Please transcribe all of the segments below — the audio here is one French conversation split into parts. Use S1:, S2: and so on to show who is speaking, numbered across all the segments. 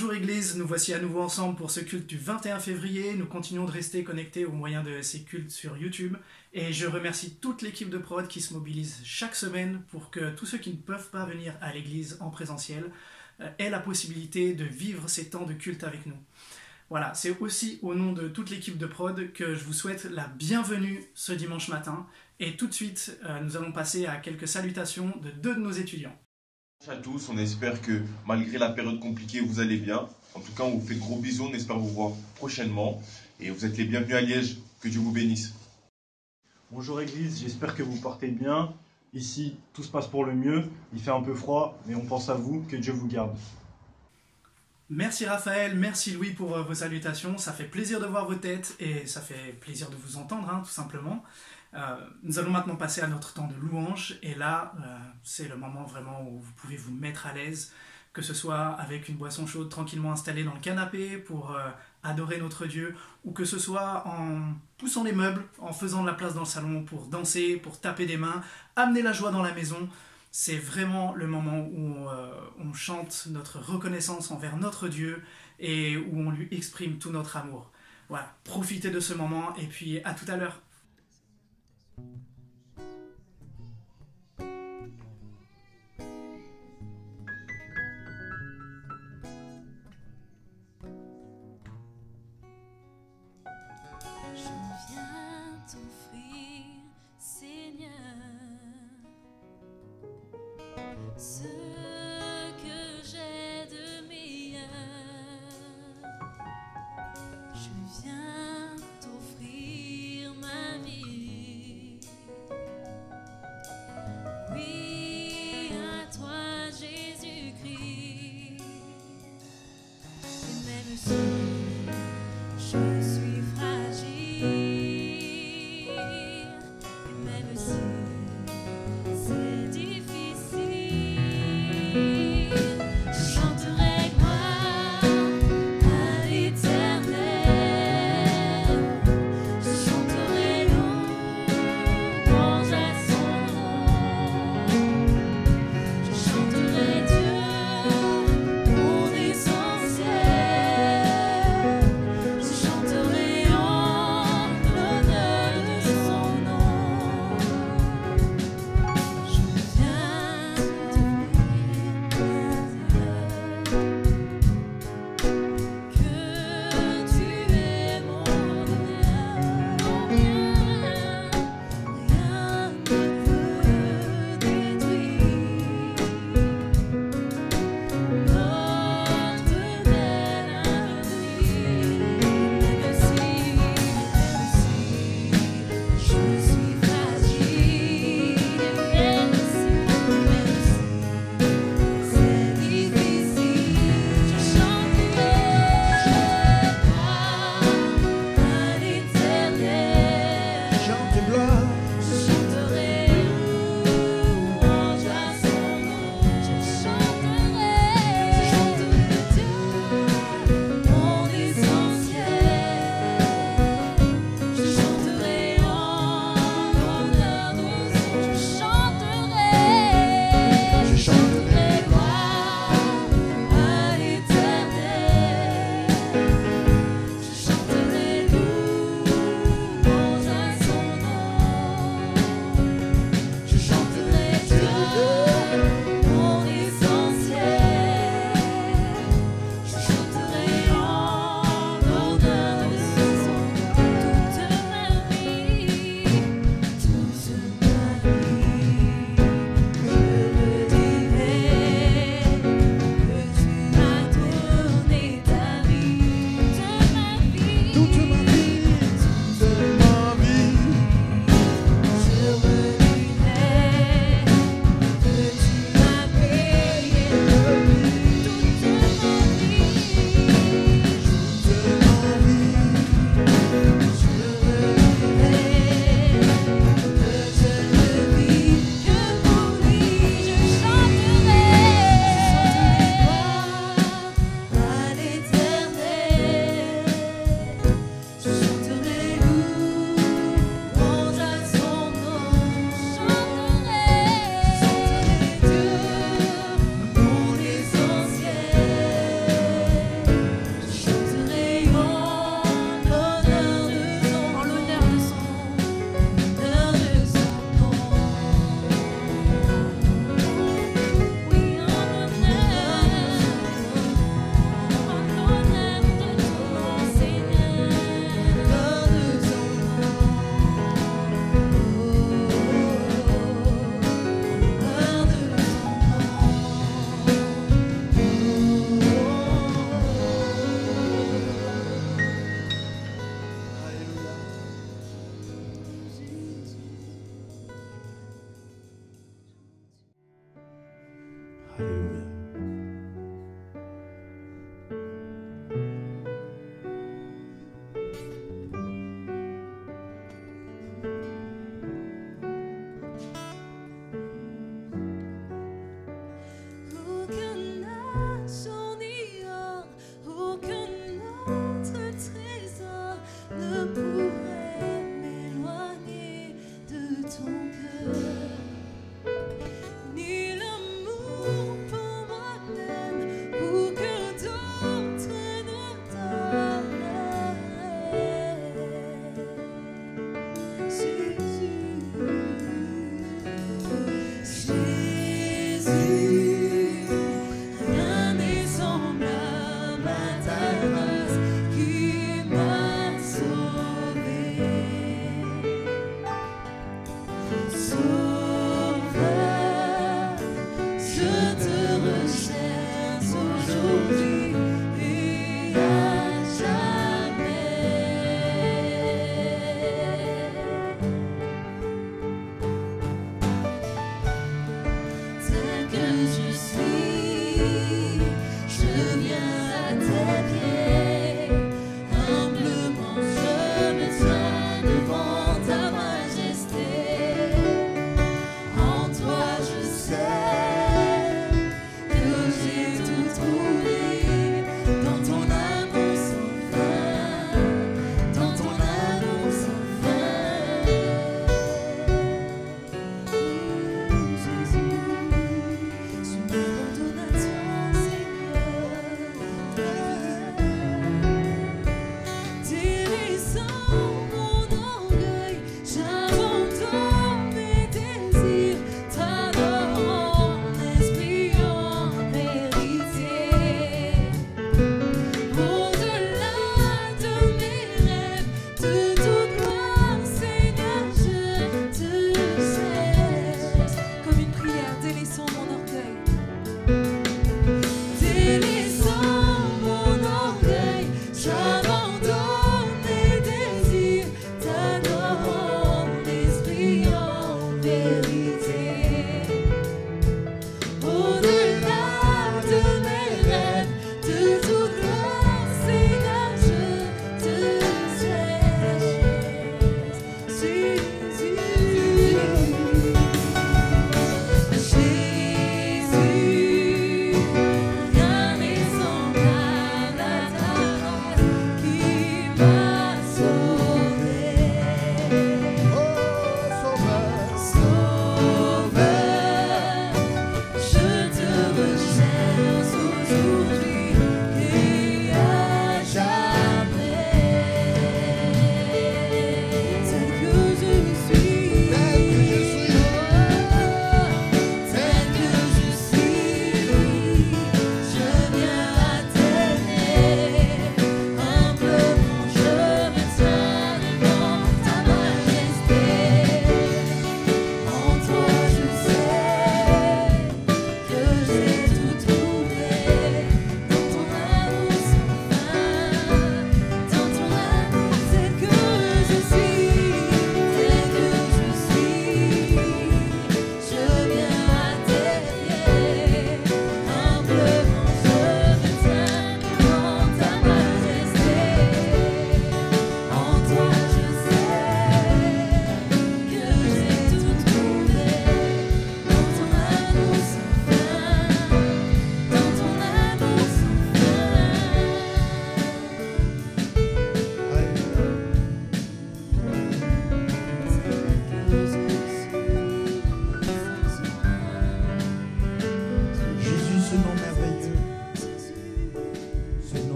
S1: Bonjour Église, nous voici à nouveau ensemble pour ce culte du 21 février. Nous continuons de rester connectés au moyen de ces cultes sur YouTube. Et je remercie toute l'équipe de prod qui se mobilise chaque semaine pour que tous ceux qui ne peuvent pas venir à l'église en présentiel aient la possibilité de vivre ces temps de culte avec nous. Voilà, c'est aussi au nom de toute l'équipe de prod que je vous souhaite la bienvenue ce dimanche matin. Et tout de suite, nous allons passer à quelques salutations de deux de nos étudiants.
S2: Bonjour à tous, on espère que malgré la période compliquée, vous allez bien. En tout cas, on vous fait de gros bisous, on espère vous voir prochainement. Et vous êtes les bienvenus à Liège, que Dieu vous bénisse.
S3: Bonjour Église, j'espère que vous portez bien. Ici, tout se passe pour le mieux. Il fait un peu froid, mais on pense à vous, que Dieu vous garde.
S1: Merci Raphaël, merci Louis pour vos salutations. Ça fait plaisir de voir vos têtes et ça fait plaisir de vous entendre, tout simplement. Nous allons maintenant passer à notre temps de louange et là, c'est le moment vraiment où vous pouvez vous mettre à l'aise, que ce soit avec une boisson chaude tranquillement installée dans le canapé pour adorer notre Dieu, ou que ce soit en poussant les meubles, en faisant de la place dans le salon pour danser, pour taper des mains, amener la joie dans la maison. C'est vraiment le moment où on chante notre reconnaissance envers notre Dieu et où on lui exprime tout notre amour. Voilà, profitez de ce moment et puis à tout à l'heure.
S4: Je viens t'offrir, Seigneur, ce que j'ai de meilleur. Je viens t'offrir ma vie.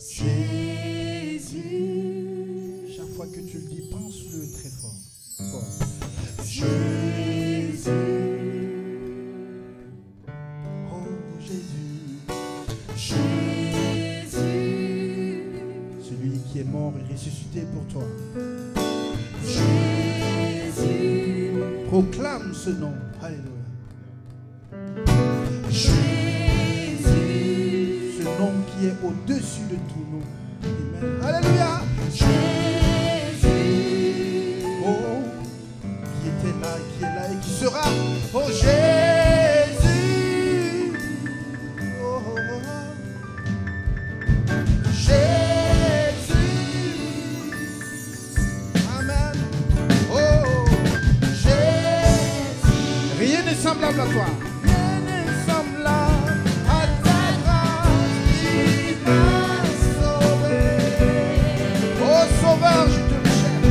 S5: Jésus.
S6: Chaque fois que tu le dis, pense-le très fort. Encore.
S5: Jésus. Oh Jésus. Jésus.
S6: Celui qui est mort et ressuscité pour toi.
S5: Jésus.
S6: Proclame ce nom. Alléluia.
S5: Jésus.
S6: Ce nom qui est au-dessus de tout nom. Amen. Alléluia.
S5: Jésus.
S6: Oh, qui était là, qui est là et qui sera. Oh Jésus. Oh, oh, oh.
S5: Jésus.
S6: Amen. Oh,
S5: Jésus.
S6: rien n'est semblable à toi.
S5: Rien n'est semblable à ta grâce qui m'a sauvé.
S6: Oh Sauveur, je te recherche.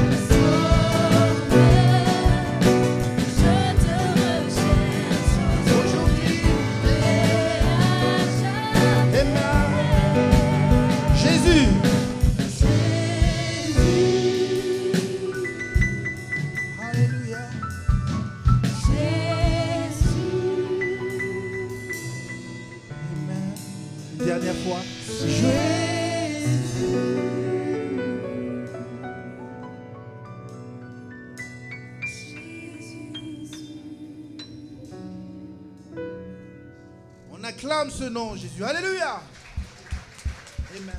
S4: Je te recherche
S5: Aujourd'hui
S4: et à jamais.
S6: Amen. Jésus. Alléluia. Amen. Une dernière fois. On acclame ce nom, Jésus. Alléluia. Amen.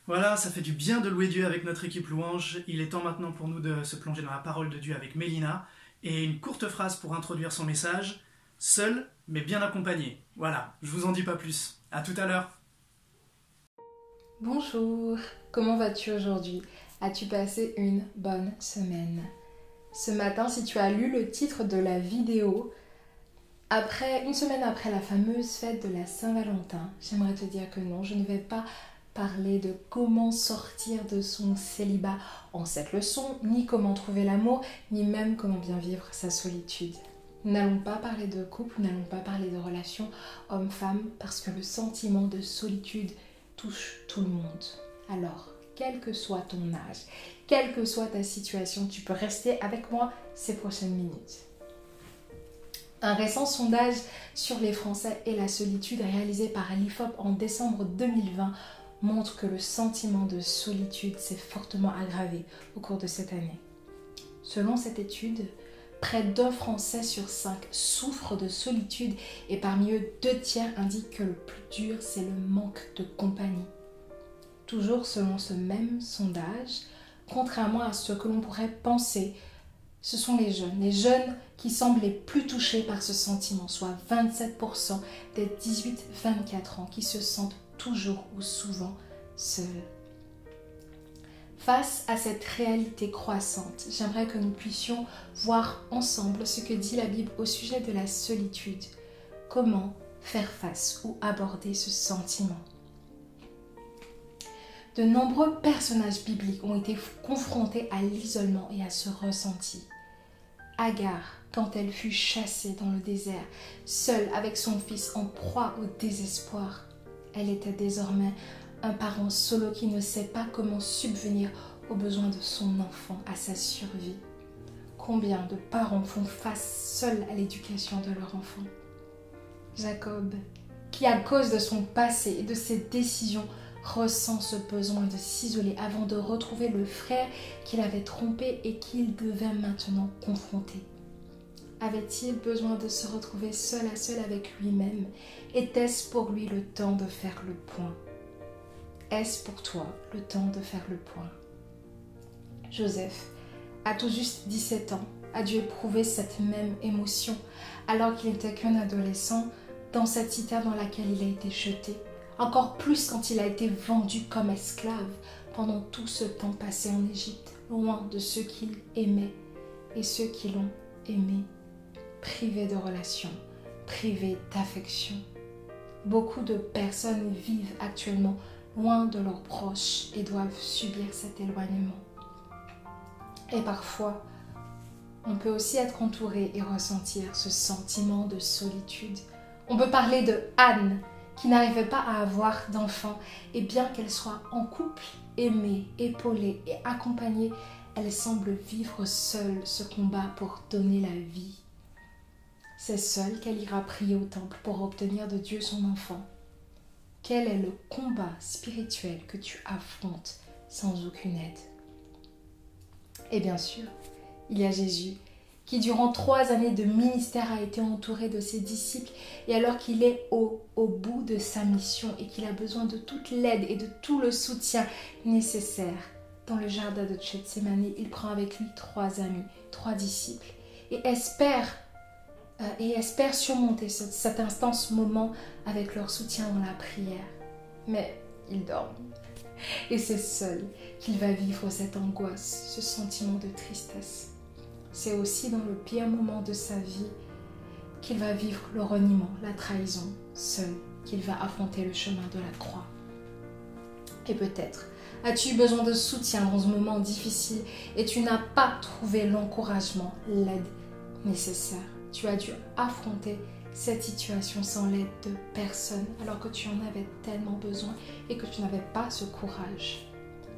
S1: Voilà, ça fait du bien de louer Dieu avec notre équipe louange. Il est temps maintenant pour nous de se plonger dans la parole de Dieu avec Mélina. Et une courte phrase pour introduire son message. Seul, mais bien accompagné. Voilà, je vous en dis pas plus. À tout à l'heure.
S7: Bonjour, comment vas-tu aujourd'hui? As-tu passé une bonne semaine? Ce matin, si tu as lu le titre de la vidéo, une semaine après la fameuse fête de la Saint-Valentin, j'aimerais te dire que non, je ne vais pas parler de comment sortir de son célibat en cette leçon, ni comment trouver l'amour, ni même comment bien vivre sa solitude. Nous n'allons pas parler de couple, nous n'allons pas parler de relations homme-femme, parce que le sentiment de solitude touche tout le monde. Alors, quel que soit ton âge, quelle que soit ta situation, tu peux rester avec moi ces prochaines minutes. Un récent sondage sur les Français et la solitude réalisé par l'IFOP en décembre 2020 montre que le sentiment de solitude s'est fortement aggravé au cours de cette année. Selon cette étude, près d'un Français sur 5 souffre de solitude et parmi eux, 2 tiers indiquent que le plus dur, c'est le manque de compagnie. Toujours selon ce même sondage, contrairement à ce que l'on pourrait penser, ce sont les jeunes qui semblent les plus touchés par ce sentiment, soit 27% des 18-24 ans qui se sentent toujours ou souvent seuls. Face à cette réalité croissante, j'aimerais que nous puissions voir ensemble ce que dit la Bible au sujet de la solitude. Comment faire face ou aborder ce sentiment. De nombreux personnages bibliques ont été confrontés à l'isolement et à ce ressenti. Agar, quand elle fut chassée dans le désert, seule avec son fils en proie au désespoir, elle était désormais un parent solo qui ne sait pas comment subvenir aux besoins de son enfant, à sa survie. Combien de parents font face seuls à l'éducation de leur enfant? Jacob, qui à cause de son passé et de ses décisions ressent ce besoin de s'isoler avant de retrouver le frère qu'il avait trompé et qu'il devait maintenant confronter. Avait-il besoin de se retrouver seul à seul avec lui-même? Était-ce pour lui le temps de faire le point? Est-ce pour toi le temps de faire le point? Joseph, à tout juste 17 ans, a dû éprouver cette même émotion alors qu'il n'était qu'un adolescent dans cette citerne dans laquelle il a été jeté. Encore plus quand il a été vendu comme esclave pendant tout ce temps passé en Égypte, loin de ceux qu'il aimait et ceux qui l'ont aimé, privé de relations, privé d'affection. Beaucoup de personnes vivent actuellement loin de leurs proches et doivent subir cet éloignement. Et parfois, on peut aussi être entouré et ressentir ce sentiment de solitude. On peut parler de Anne, qui n'arrivait pas à avoir d'enfants, et bien qu'elle soit en couple, aimée, épaulée et accompagnée, elle semble vivre seule ce combat pour donner la vie. C'est seule qu'elle ira prier au temple pour obtenir de Dieu son enfant. Quel est le combat spirituel que tu affrontes sans aucune aide? Et bien sûr, il y a Jésus, qui durant 3 années de ministère a été entouré de ses disciples, et alors qu'il est au bout de sa mission et qu'il a besoin de toute l'aide et de tout le soutien nécessaire, dans le jardin de Gethsémani, il prend avec lui 3 amis, 3 disciples, et espère surmonter cet instant, ce moment avec leur soutien dans la prière. Mais il dort. Et c'est seul qu'il va vivre cette angoisse, ce sentiment de tristesse. C'est aussi dans le pire moment de sa vie qu'il va vivre le reniement, la trahison, seul qu'il va affronter le chemin de la croix. Et peut-être as-tu besoin de soutien dans ce moment difficile et tu n'as pas trouvé l'encouragement, l'aide nécessaire. Tu as dû affronter cette situation sans l'aide de personne alors que tu en avais tellement besoin et que tu n'avais pas ce courage.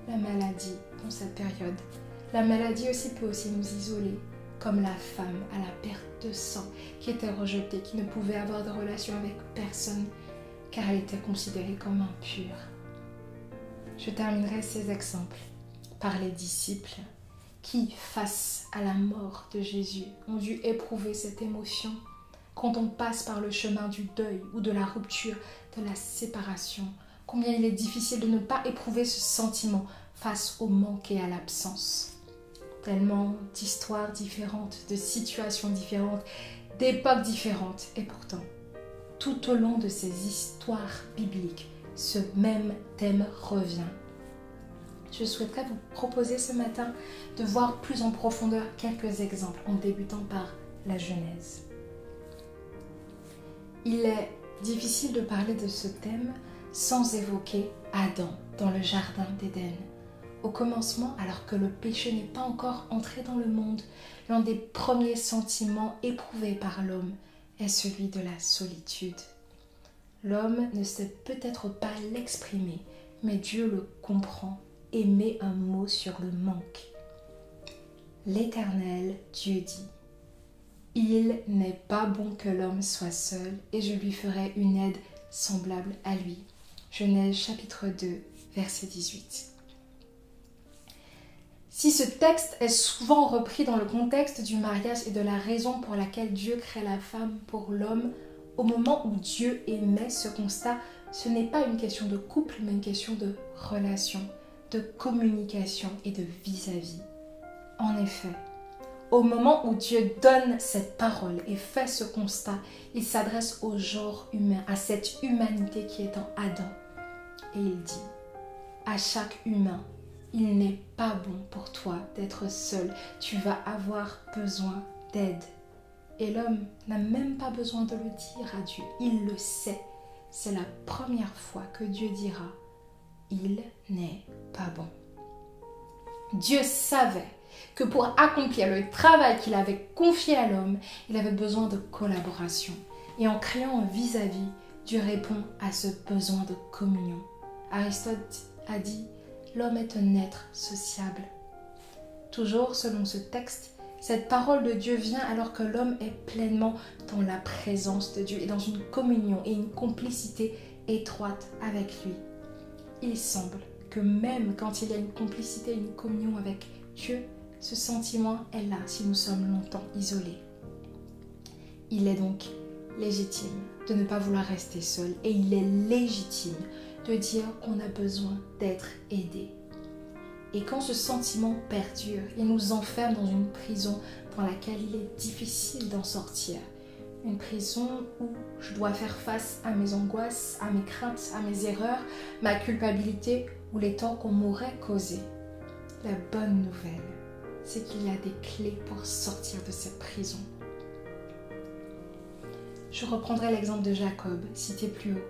S7: La maladie dans cette période. La maladie aussi peut aussi nous isoler, comme la femme à la perte de sang qui était rejetée, qui ne pouvait avoir de relation avec personne car elle était considérée comme impure. Je terminerai ces exemples par les disciples qui, face à la mort de Jésus, ont dû éprouver cette émotion quand on passe par le chemin du deuil ou de la rupture, de la séparation. Combien il est difficile de ne pas éprouver ce sentiment face au manque et à l'absence. Tellement d'histoires différentes, de situations différentes, d'époques différentes. Et pourtant, tout au long de ces histoires bibliques, ce même thème revient. Je souhaiterais vous proposer ce matin de voir plus en profondeur quelques exemples en débutant par la Genèse. Il est difficile de parler de ce thème sans évoquer Adam dans le jardin d'Éden. Au commencement, alors que le péché n'est pas encore entré dans le monde, l'un des premiers sentiments éprouvés par l'homme est celui de la solitude. L'homme ne sait peut-être pas l'exprimer, mais Dieu le comprend et met un mot sur le manque. L'Éternel, Dieu dit, « Il n'est pas bon que l'homme soit seul, et je lui ferai une aide semblable à lui. » Genèse chapitre 2, verset 18. Si ce texte est souvent repris dans le contexte du mariage et de la raison pour laquelle Dieu crée la femme pour l'homme, au moment où Dieu émet ce constat, ce n'est pas une question de couple, mais une question de relation, de communication et de vis-à-vis. En effet, au moment où Dieu donne cette parole et fait ce constat, il s'adresse au genre humain, à cette humanité qui est en Adam. Et il dit, à chaque humain, il n'est pas bon pour toi d'être seul, tu vas avoir besoin d'aide. Et l'homme n'a même pas besoin de le dire à Dieu, il le sait. C'est la première fois que Dieu dira, il n'est pas bon. Dieu savait que pour accomplir le travail qu'il avait confié à l'homme, il avait besoin de collaboration. Et en créant un vis-à-vis, Dieu répond à ce besoin de communion. Aristote a dit, l'homme est un être sociable. Toujours selon ce texte, cette parole de Dieu vient alors que l'homme est pleinement dans la présence de Dieu et dans une communion et une complicité étroite avec lui. Il semble que même quand il y a une complicité et une communion avec Dieu, ce sentiment est là si nous sommes longtemps isolés. Il est donc légitime de ne pas vouloir rester seul et il est légitime de dire qu'on a besoin d'être aidé. Et quand ce sentiment perdure, il nous enferme dans une prison dans laquelle il est difficile d'en sortir. Une prison où je dois faire face à mes angoisses, à mes craintes, à mes erreurs, ma culpabilité ou les torts qu'on m'aurait causés. La bonne nouvelle, c'est qu'il y a des clés pour sortir de cette prison. Je reprendrai l'exemple de Jacob, cité plus haut,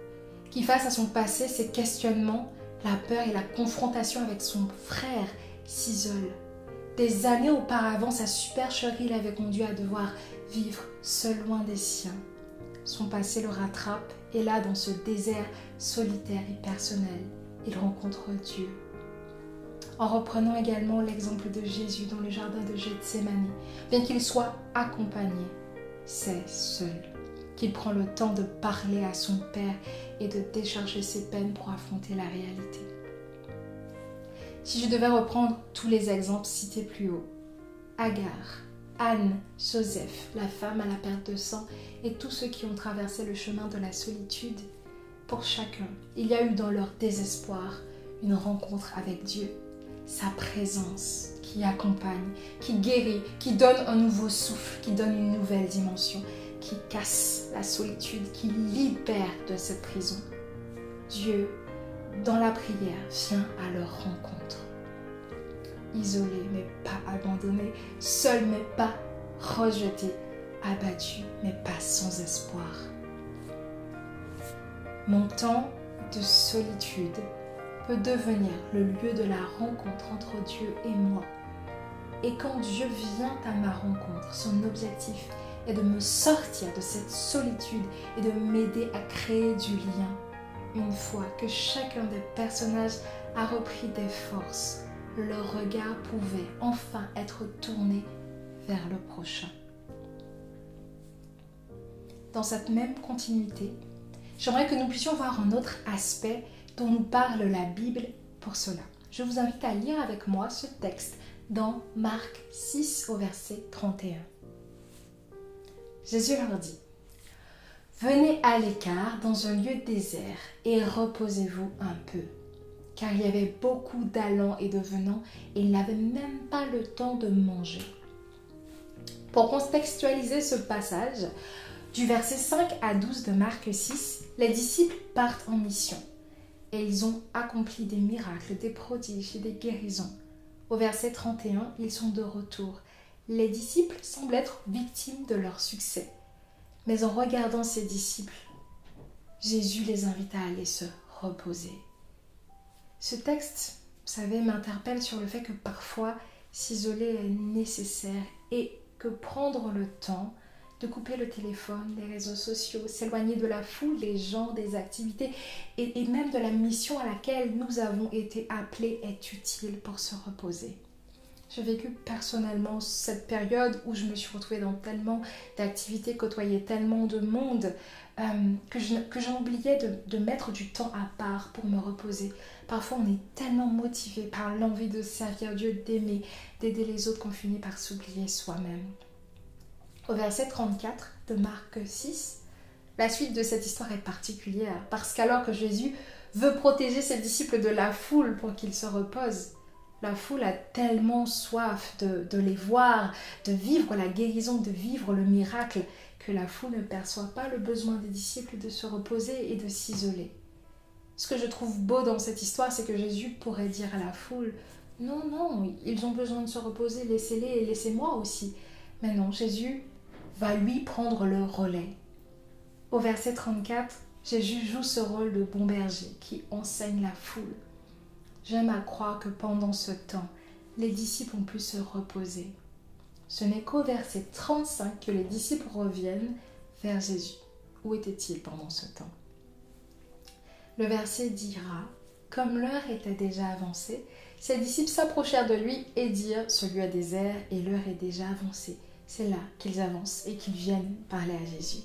S7: qui face à son passé, ses questionnements, la peur et la confrontation avec son frère s'isole. Des années auparavant, sa supercherie l'avait conduit à devoir vivre seul loin des siens. Son passé le rattrape et là, dans ce désert solitaire et personnel, il rencontre Dieu. En reprenant également l'exemple de Jésus dans le jardin de Gethsémani, bien qu'il soit accompagné, c'est seul qu'il prend le temps de parler à son Père et de décharger ses peines pour affronter la réalité. Si je devais reprendre tous les exemples cités plus haut, Agar, Anne, Joseph, la femme à la perte de sang et tous ceux qui ont traversé le chemin de la solitude, pour chacun, il y a eu dans leur désespoir une rencontre avec Dieu, sa présence qui accompagne, qui guérit, qui donne un nouveau souffle, qui donne une nouvelle dimension, qui casse la solitude, qui libère de cette prison. Dieu, dans la prière, vient à leur rencontre. Isolé mais pas abandonné, seul mais pas rejeté, abattu mais pas sans espoir. Mon temps de solitude peut devenir le lieu de la rencontre entre Dieu et moi. Et quand Dieu vient à ma rencontre, son objectif est de me sortir de cette solitude et de m'aider à créer du lien. Une fois que chacun des personnages a repris des forces, leur regard pouvait enfin être tourné vers le prochain. Dans cette même continuité, j'aimerais que nous puissions voir un autre aspect dont nous parle la Bible pour cela. Je vous invite à lire avec moi ce texte dans Marc 6 au verset 31. Jésus leur dit : « Venez à l'écart dans un lieu désert et reposez-vous un peu. » Car il y avait beaucoup d'allants et de venants et ils n'avaient même pas le temps de manger. Pour contextualiser ce passage, du verset 5 à 12 de Marc 6, les disciples partent en mission et ils ont accompli des miracles, des prodiges et des guérisons. Au verset 31, ils sont de retour. Les disciples semblent être victimes de leur succès. Mais en regardant ces disciples, Jésus les invite à aller se reposer. Ce texte, vous savez, m'interpelle sur le fait que parfois s'isoler est nécessaire et que prendre le temps de couper le téléphone, les réseaux sociaux, s'éloigner de la foule, des gens, des activités et même de la mission à laquelle nous avons été appelés est utile pour se reposer. J'ai vécu personnellement cette période où je me suis retrouvée dans tellement d'activités, côtoyé tellement de monde que j'ai oublié de mettre du temps à part pour me reposer. Parfois on est tellement motivé par l'envie de servir Dieu, d'aimer, d'aider les autres qu'on finit par s'oublier soi-même. Au verset 34 de Marc 6, la suite de cette histoire est particulière parce qu'alors que Jésus veut protéger ses disciples de la foule pour qu'ils se reposent, la foule a tellement soif de les voir, de vivre la guérison, de vivre le miracle, que la foule ne perçoit pas le besoin des disciples de se reposer et de s'isoler. Ce que je trouve beau dans cette histoire, c'est que Jésus pourrait dire à la foule « Non, non, ils ont besoin de se reposer, laissez-les et laissez-moi aussi. » Mais non, Jésus va lui prendre le relais. Au verset 34, Jésus joue ce rôle de bon berger qui enseigne la foule. J'aime à croire que pendant ce temps, les disciples ont pu se reposer. Ce n'est qu'au verset 35 que les disciples reviennent vers Jésus. Où était-il pendant ce temps ? Le verset dira, comme l'heure était déjà avancée, ses disciples s'approchèrent de lui et dirent, ce lieu est désert et l'heure est déjà avancée. C'est là qu'ils avancent et qu'ils viennent parler à Jésus.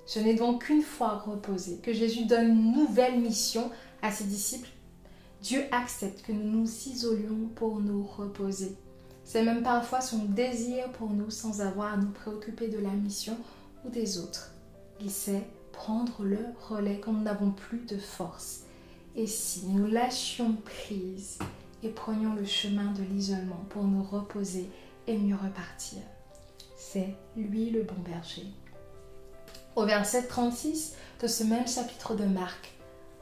S7: Ce n'est donc qu'une fois reposé que Jésus donne une nouvelle mission à ses disciples. Dieu accepte que nous nous isolions pour nous reposer. C'est même parfois son désir pour nous sans avoir à nous préoccuper de la mission ou des autres. Il sait prendre le relais quand nous n'avons plus de force. Et si nous lâchions prise et prenions le chemin de l'isolement pour nous reposer et mieux repartir, c'est lui le bon berger. Au verset 36 de ce même chapitre de Marc,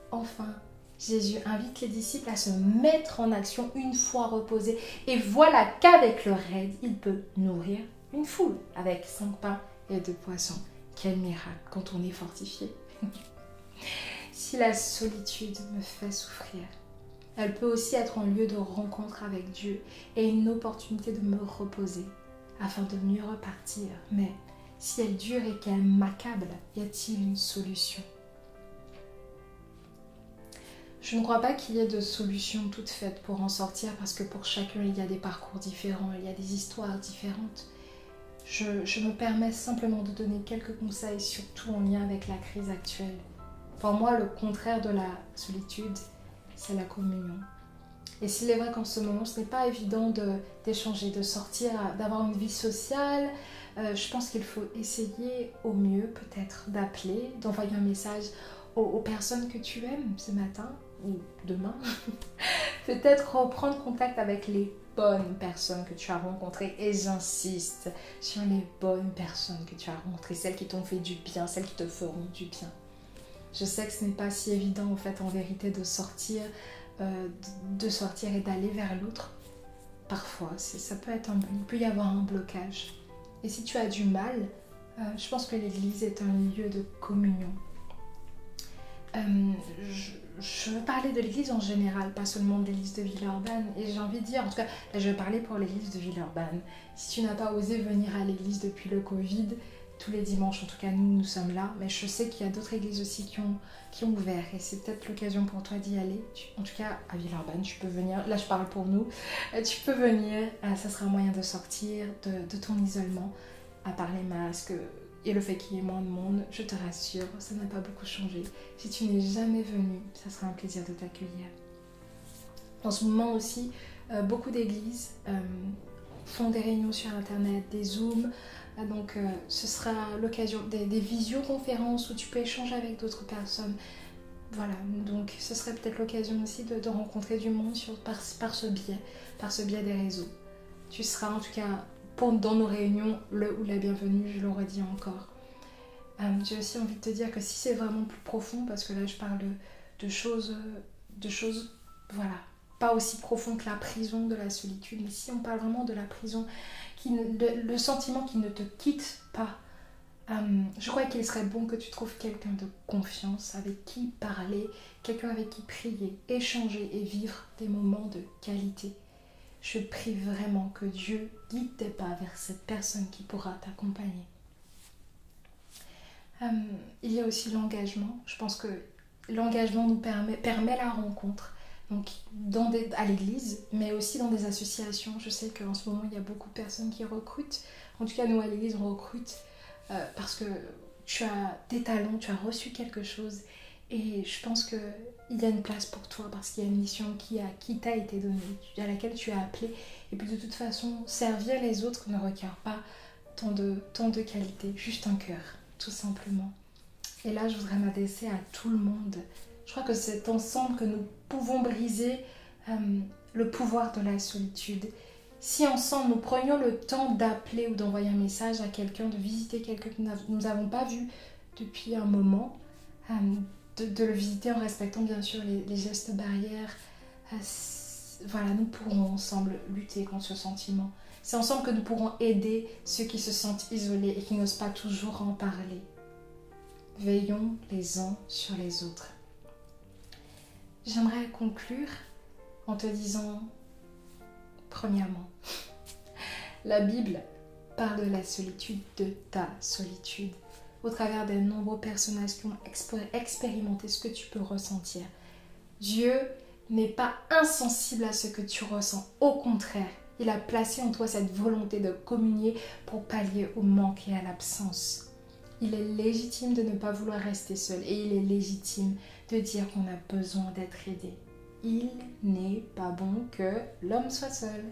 S7: enfin, Jésus invite les disciples à se mettre en action une fois reposés. Et voilà qu'avec leur aide, il peut nourrir une foule avec 5 pains et 2 poissons. Quel miracle quand on est fortifié. Si la solitude me fait souffrir, elle peut aussi être un lieu de rencontre avec Dieu et une opportunité de me reposer afin de mieux repartir. Mais Si elle dure et qu'elle m'accable, y a-t-il une solution? Je ne crois pas qu'il y ait de solution toute faite pour en sortir parce que pour chacun il y a des parcours différents, il y a des histoires différentes. Je me permets simplement de donner quelques conseils, surtout en lien avec la crise actuelle. Pour moi, le contraire de la solitude, c'est la communion. Et s'il est vrai qu'en ce moment, ce n'est pas évident d'échanger, de sortir, d'avoir une vie sociale, je pense qu'il faut essayer au mieux peut-être d'appeler, d'envoyer un message aux personnes que tu aimes ce matin ou demain. Peut-être reprendre contact avec les bonnes personnes que tu as rencontrées. Et j'insiste sur les bonnes personnes que tu as rencontrées, celles qui t'ont fait du bien, celles qui te feront du bien. Je sais que ce n'est pas si évident en fait en vérité de sortir et d'aller vers l'autre. Parfois, ça peut être il peut y avoir un blocage. Et si tu as du mal, je pense que l'église est un lieu de communion. Je veux parler de l'église en général, pas seulement de l'église de Villeurbanne. Et j'ai envie de dire, en tout cas, là, je vais parler pour l'église de Villeurbanne. Si tu n'as pas osé venir à l'église depuis le Covid, tous les dimanches, en tout cas nous sommes là. Mais je sais qu'il y a d'autres églises aussi qui ont ouvert. Et c'est peut-être l'occasion pour toi d'y aller. En tout cas, à Villeurbanne, tu peux venir. Là, je parle pour nous. Tu peux venir. Ça sera un moyen de sortir de ton isolement, à part les masques et le fait qu'il y ait moins de monde. Je te rassure, ça n'a pas beaucoup changé. Si tu n'es jamais venu, ça sera un plaisir de t'accueillir. En ce moment aussi, beaucoup d'églises font des réunions sur internet, des zooms. Donc ce sera l'occasion des visioconférences où tu peux échanger avec d'autres personnes. Voilà, donc ce serait peut-être l'occasion aussi de rencontrer du monde par ce biais des réseaux. Tu seras en tout cas dans nos réunions le ou la bienvenue, je le redis encore. J'ai aussi envie de te dire que si c'est vraiment plus profond, parce que là je parle de choses, voilà, pas aussi profondes que la prison de la solitude, mais si on parle vraiment de la prison, le sentiment qui ne te quitte pas, je crois qu'il serait bon que tu trouves quelqu'un de confiance, avec qui parler, quelqu'un avec qui prier, échanger et vivre des moments de qualité. Je prie vraiment que Dieu guide tes pas vers cette personne qui pourra t'accompagner. Il y a aussi l'engagement. Je pense que l'engagement nous permet la rencontre. Donc à l'église, mais aussi dans des associations. Je sais qu'en ce moment, il y a beaucoup de personnes qui recrutent. En tout cas, nous, à l'église, on recrute parce que tu as des talents, tu as reçu quelque chose. Et je pense qu'il y a une place pour toi parce qu'il y a une mission qui t'a été donnée, à laquelle tu es appelé. Et puis de toute façon, servir les autres ne requiert pas tant de qualité, juste un cœur, tout simplement. Et là, je voudrais m'adresser à tout le monde. Je crois que c'est ensemble que nous pouvons briser le pouvoir de la solitude. Si ensemble, nous prenions le temps d'appeler ou d'envoyer un message à quelqu'un, de visiter quelqu'un que nous n'avons pas vu depuis un moment, de le visiter en respectant bien sûr les gestes barrières. Voilà, nous pourrons ensemble lutter contre ce sentiment. C'est ensemble que nous pourrons aider ceux qui se sentent isolés et qui n'osent pas toujours en parler. Veillons les uns sur les autres. J'aimerais conclure en te disant, premièrement, la Bible parle de la solitude, de ta solitude, au travers des nombreux personnages qui ont expérimenté ce que tu peux ressentir. Dieu n'est pas insensible à ce que tu ressens. Au contraire, il a placé en toi cette volonté de communier pour pallier au manque et à l'absence. Il est légitime de ne pas vouloir rester seul et il est légitime de dire qu'on a besoin d'être aidé. Il n'est pas bon que l'homme soit seul.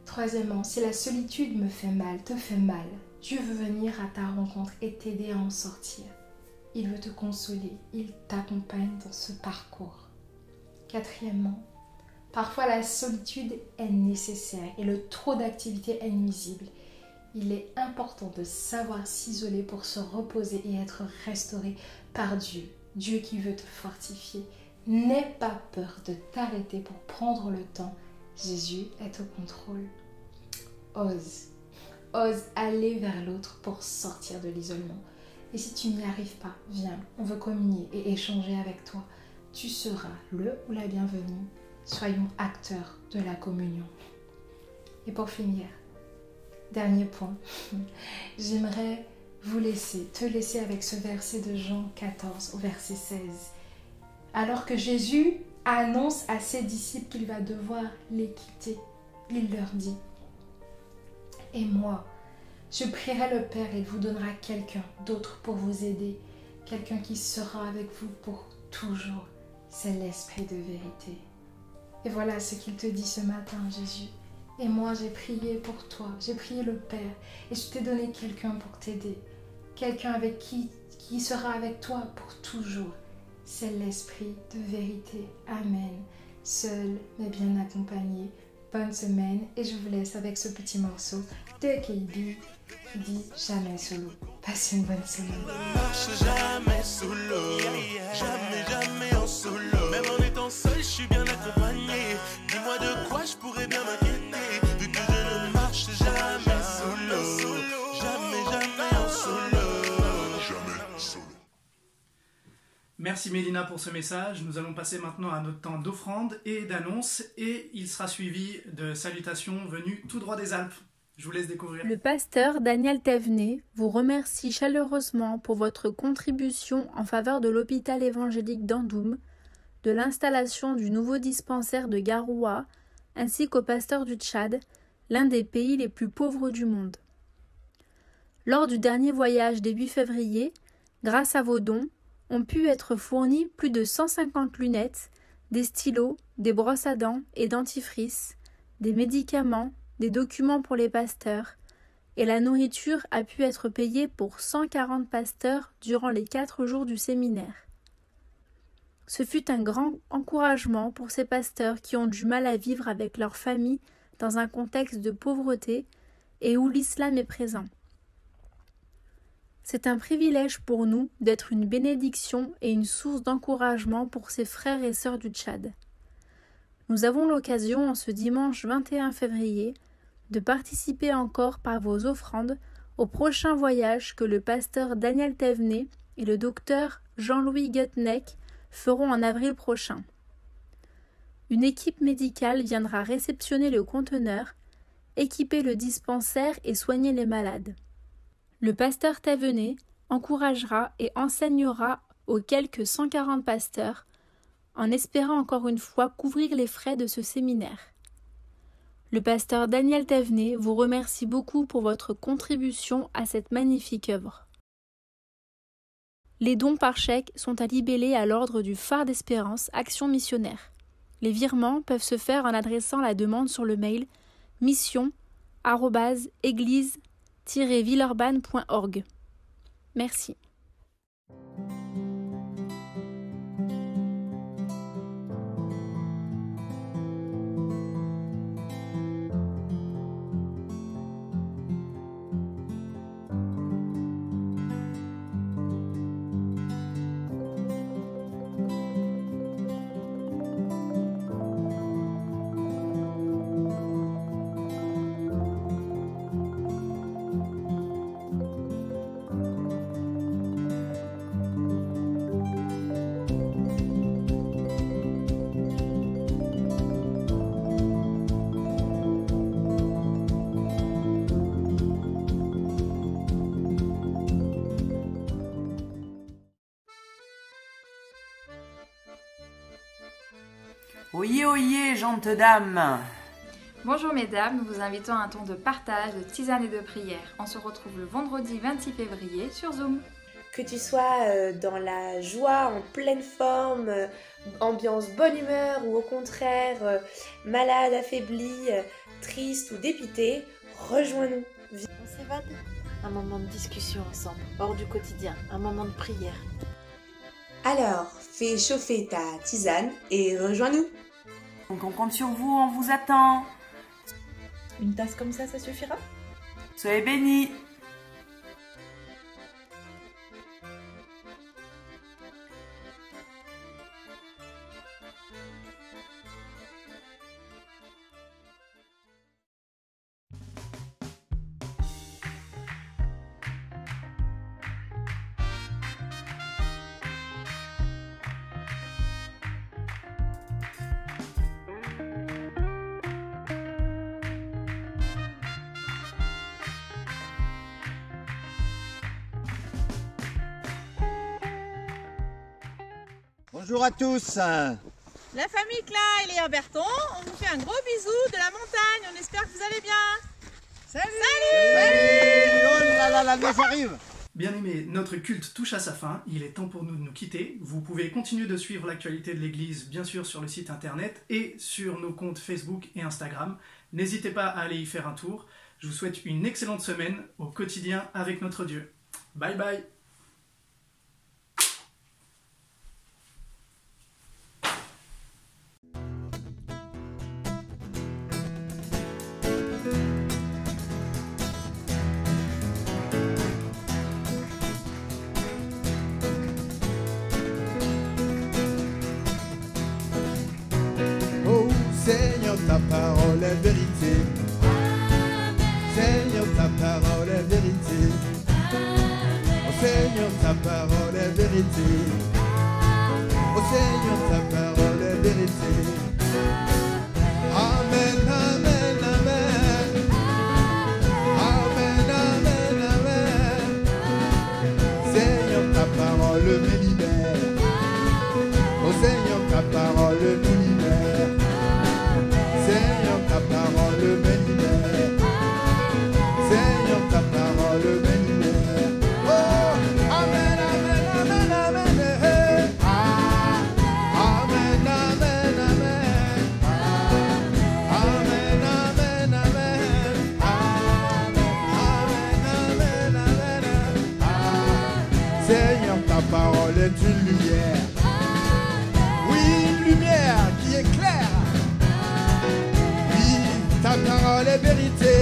S7: Troisièmement, si la solitude me fait mal, te fait mal, Dieu veut venir à ta rencontre et t'aider à en sortir. Il veut te consoler, il t'accompagne dans ce parcours. Quatrièmement, parfois la solitude est nécessaire et le trop d'activité est nuisible. Il est important de savoir s'isoler pour se reposer et être restauré par Dieu. Dieu qui veut te fortifier. N'aie pas peur de t'arrêter pour prendre le temps. Jésus est au contrôle. Ose aller vers l'autre pour sortir de l'isolement. Et si tu n'y arrives pas, viens, on veut communier et échanger avec toi. Tu seras le ou la bienvenue. Soyons acteurs de la communion. Et pour finir, Dernier point. J'aimerais te laisser avec ce verset de Jean 14 au verset 16. Alors que Jésus annonce à ses disciples qu'il va devoir les quitter, il leur dit: Et moi, je prierai le Père et il vous donnera quelqu'un d'autre pour vous aider, quelqu'un qui sera avec vous pour toujours. C'est l'Esprit de vérité. Et voilà ce qu'il te dit ce matin, Jésus. Et moi, j'ai prié pour toi, j'ai prié le Père et je t'ai donné quelqu'un pour t'aider, quelqu'un avec qui sera avec toi pour toujours. C'est l'Esprit de vérité. Amen. Seul mais bien accompagné. Bonne semaine et je vous laisse avec ce petit morceau de KB qui dit jamais solo. Passez une bonne semaine.
S5: Ne marche jamais solo, jamais en solo. Même en étant seul, je suis bien accompagné. Dis-moi de quoi je pourrais bien m'inquiéter, vu que je ne marche jamais solo, jamais en solo.
S1: Merci Mélina pour ce message. Nous allons passer maintenant à notre temps d'offrande et d'annonce et il sera suivi de salutations venues tout droit des Alpes. Je vous laisse découvrir.
S8: Le pasteur Daniel Thévenet vous remercie chaleureusement pour votre contribution en faveur de l'hôpital évangélique d'Andoum, de l'installation du nouveau dispensaire de Garoua, ainsi qu'au pasteur du Tchad, l'un des pays les plus pauvres du monde. Lors du dernier voyage début février, grâce à vos dons, ont pu être fournis plus de 150 lunettes, des stylos, des brosses à dents et dentifrices, des médicaments, des documents pour les pasteurs, et la nourriture a pu être payée pour 140 pasteurs durant les 4 jours du séminaire. Ce fut un grand encouragement pour ces pasteurs qui ont du mal à vivre avec leur famille dans un contexte de pauvreté et où l'islam est présent. C'est un privilège pour nous d'être une bénédiction et une source d'encouragement pour ces frères et sœurs du Tchad. Nous avons l'occasion en ce dimanche 21 février de participer encore par vos offrandes au prochain voyage que le pasteur Daniel Thévenet et le docteur Jean-Louis Gutneck feront en avril prochain. Une équipe médicale viendra réceptionner le conteneur, équiper le dispensaire et soigner les malades. Le pasteur Thévenet encouragera et enseignera aux quelques 140 pasteurs, en espérant encore une fois couvrir les frais de ce séminaire. Le pasteur Daniel Thévenet vous remercie beaucoup pour votre contribution à cette magnifique œuvre. Les dons par chèque sont à libeller à l'ordre du Phare d'Espérance Action Missionnaire. Les virements peuvent se faire en adressant la demande sur le mail mission@église-villeurbanne.org. Merci.
S9: Oyez, oyez, gentes dames!
S10: Bonjour mesdames, nous vous invitons à un temps de partage, de tisane et de prière. On se retrouve le vendredi 26 février sur Zoom.
S11: Que tu sois dans la joie, en pleine forme, ambiance bonne humeur ou au contraire malade, affaibli, triste ou dépité, rejoins-nous.
S12: On s'évade. Un moment de discussion ensemble, hors du quotidien, un moment de prière.
S11: Alors, fais chauffer ta tisane et rejoins-nous.
S9: Donc on compte sur vous, on vous attend.
S12: Une tasse comme ça suffira?
S9: Soyez bénis.
S13: Bonjour à tous.
S14: La famille Klein et Léa Berton, on vous fait un gros bisou de la montagne. On espère que vous allez bien. Salut.
S13: Oh là là, la neige arrive.
S1: Bien aimé, notre culte touche à sa fin, il est temps pour nous de nous quitter. Vous pouvez continuer de suivre l'actualité de l'église, bien sûr sur le site internet et sur nos comptes Facebook et Instagram. N'hésitez pas à aller y faire un tour. Je vous souhaite une excellente semaine au quotidien avec notre Dieu. Bye bye.
S6: Oh Seigneur, ta parole est vérité. Seigneur, ta parole est vérité. Oh Seigneur, ta parole est vérité. Oh Seigneur, ta parole est vérité. Amen, amen, amen. Amen, amen, amen. Seigneur, ta parole me libère. Oh Seigneur, ta parole nous libère. Seigneur, ta parole me libère. Seigneur, ta parole me libère. Oh, amen, amen, amen, amen. Ah, amen, amen, amen. Amen, amen, amen. Amen, amen, amen. Seigneur, ta parole est une lumière. Oui, une lumière qui éclaire. Oui, ta parole est vérité.